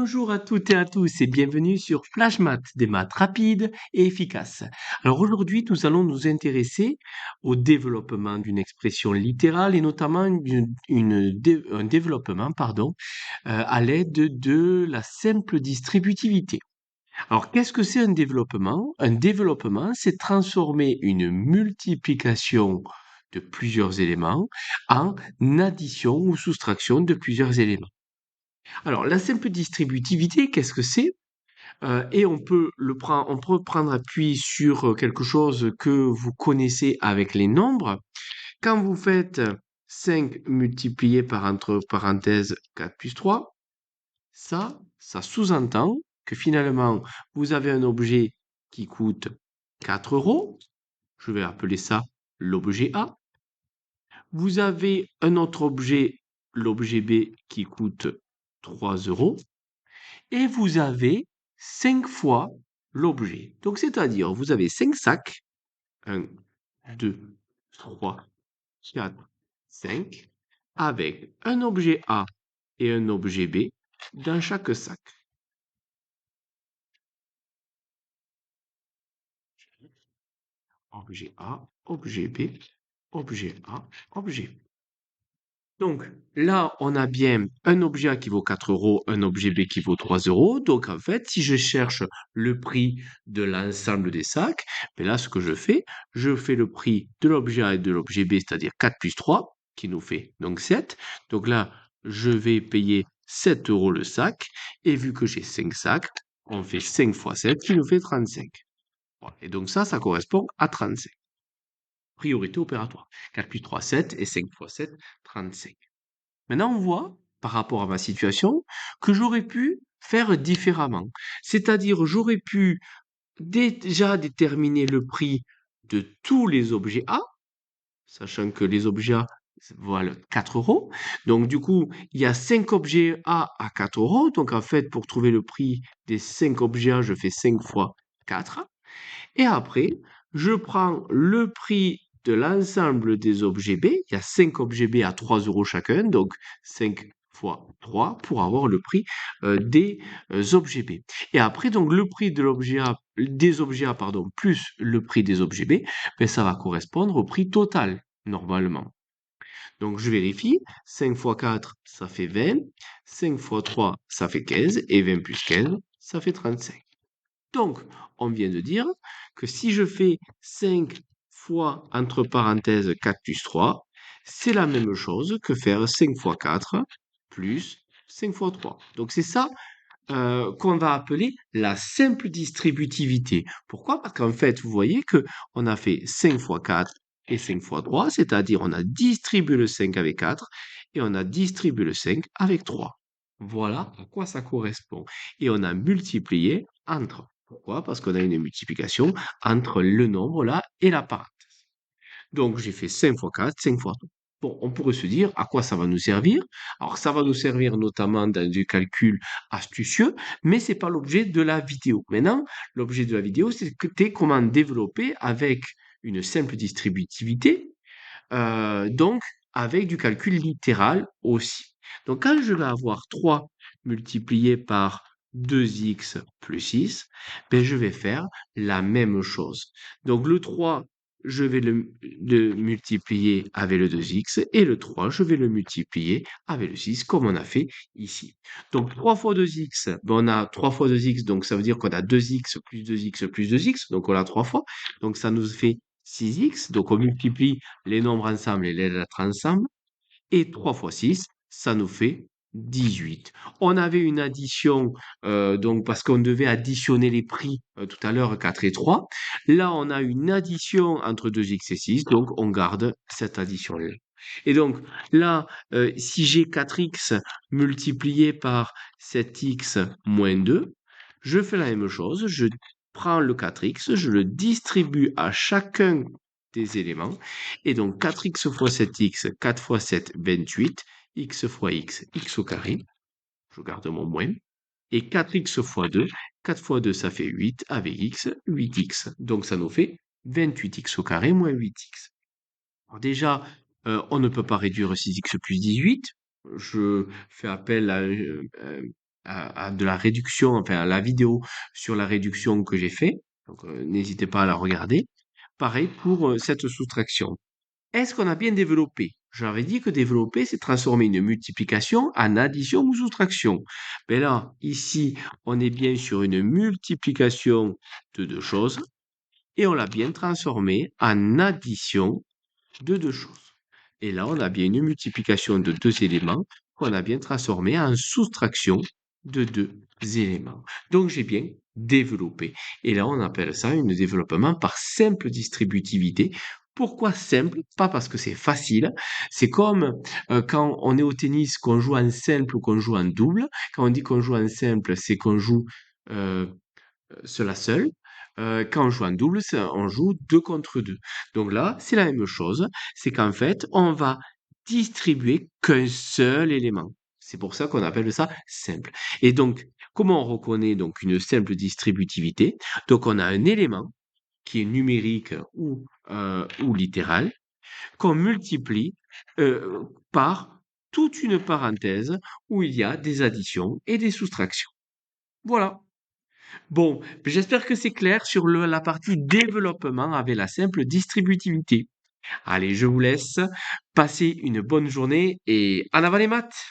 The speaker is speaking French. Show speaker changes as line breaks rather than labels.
Bonjour à toutes et à tous et bienvenue sur Flash Maths, des maths rapides et efficaces. Alors aujourd'hui, nous allons nous intéresser au développement d'une expression littérale et notamment un développement, à l'aide de la simple distributivité. Alors qu'est-ce que c'est un développement? Un développement, c'est transformer une multiplication de plusieurs éléments en addition ou soustraction de plusieurs éléments. Alors, la simple distributivité, qu'est-ce que c'est? Et on peut prendre appui sur quelque chose que vous connaissez avec les nombres. Quand vous faites 5 multiplié par entre parenthèses 4 plus 3, ça sous-entend que finalement, vous avez un objet qui coûte 4 euros. Je vais appeler ça l'objet A. Vous avez un autre objet, l'objet B, qui coûte 3 euros. Et vous avez 5 fois l'objet. Donc, c'est-à-dire, vous avez 5 sacs, un, 2, 3, 4, 5, avec un objet A et un objet B dans chaque sac. Objet A, objet B, objet A, objet B. Donc là, on a bien un objet A qui vaut 4 euros, un objet B qui vaut 3 euros. Donc en fait, si je cherche le prix de l'ensemble des sacs, ben là, ce que je fais le prix de l'objet A et de l'objet B, c'est-à-dire 4 plus 3, qui nous fait donc 7. Donc là, je vais payer 7 euros le sac. Et vu que j'ai 5 sacs, on fait 5 fois 7 qui nous fait 35. Voilà. Et donc ça correspond à 35. Priorité opératoire. 4 plus 3, 7 et 5 fois 7, 35. Maintenant, on voit, par rapport à ma situation, que j'aurais pu faire différemment. C'est-à-dire, j'aurais pu déjà déterminer le prix de tous les objets A, sachant que les objets A valent 4 euros. Donc, du coup, il y a 5 objets A à 4 euros. Donc, en fait, pour trouver le prix des 5 objets A, je fais 5 fois 4. Et après, je prends le prix de l'ensemble des objets B. Il y a 5 objets B à 3 euros chacun, donc 5 fois 3 pour avoir le prix des objets B. Et après, donc, le prix de l'objet A, des objets A, pardon, plus le prix des objets B, ben, ça va correspondre au prix total, normalement. Donc, je vérifie. 5 fois 4, ça fait 20. 5 fois 3, ça fait 15. Et 20 plus 15, ça fait 35. Donc, on vient de dire que si je fais 5 fois, entre parenthèses, 4 plus 3, c'est la même chose que faire 5 fois 4 plus 5 fois 3. Donc, c'est ça qu'on va appeler la simple distributivité. Pourquoi? Parce qu'en fait, vous voyez que on a fait 5 fois 4 et 5 fois 3, c'est-à-dire on a distribué le 5 avec 4 et on a distribué le 5 avec 3. Voilà à quoi ça correspond. Et on a multiplié entre. Pourquoi? Parce qu'on a une multiplication entre le nombre là et la parenthèse. Donc, j'ai fait 5 fois 4, 5 fois 2. Bon, on pourrait se dire à quoi ça va nous servir. Alors, ça va nous servir notamment dans du calcul astucieux, mais c'est pas l'objet de la vidéo. Maintenant, l'objet de la vidéo, c'était comment développer avec une simple distributivité, donc avec du calcul littéral aussi. Donc, quand je vais avoir 3 multiplié par 2x plus 6, ben, je vais faire la même chose. Donc, le 3, je vais le multiplier avec le 2x et le 3, je vais le multiplier avec le 6 comme on a fait ici. Donc 3 fois 2x, ben on a 3 fois 2x, donc ça veut dire qu'on a 2x plus 2x plus 2x, donc on a 3 fois. Donc ça nous fait 6x, donc on multiplie les nombres ensemble et les lettres ensemble. Et 3 fois 6, ça nous fait 18. On avait une addition, donc parce qu'on devait additionner les prix tout à l'heure, 4 et 3. Là, on a une addition entre 2x et 6, donc on garde cette addition-là. Et donc là, si j'ai 4x multiplié par 7x moins 2, je fais la même chose, je prends le 4x, je le distribue à chacun des éléments. Et donc 4x fois 7x, 4 fois 7, 28, x fois x, x au carré, je garde mon moins, et 4x fois 2, 4 fois 2 ça fait 8, avec x, 8x. Donc ça nous fait 28x au carré moins 8x. Alors déjà, on ne peut pas réduire 6x plus 18. Je fais appel de la réduction, enfin à la vidéo sur la réduction que j'ai fait. Donc, n'hésitez pas à la regarder. Pareil pour cette soustraction. Est-ce qu'on a bien développé? J'avais dit que développer, c'est transformer une multiplication en addition ou soustraction. Mais là, ici, on est bien sur une multiplication de deux choses et on l'a bien transformé en addition de deux choses. Et là, on a bien une multiplication de deux éléments qu'on a bien transformé en soustraction de deux éléments. Donc, j'ai bien développé. Et là, on appelle ça un développement par simple distributivité. Pourquoi simple? Pas parce que c'est facile. C'est comme quand on est au tennis, qu'on joue en simple ou qu'on joue en double. Quand on dit qu'on joue en simple, c'est qu'on joue euh, cela seul. Quand on joue en double, on joue 2 contre 2. Donc là, c'est la même chose. C'est qu'en fait, on va distribuer qu'un seul élément. C'est pour ça qu'on appelle ça simple. Et donc, comment on reconnaît donc une simple distributivité? Donc, on a un élément qui est numérique ou littéral qu'on multiplie par toute une parenthèse où il y a des additions et des soustractions. Voilà. Bon, j'espère que c'est clair sur la partie développement avec la simple distributivité. Allez, je vous laisse. Passez une bonne journée et en avant les maths!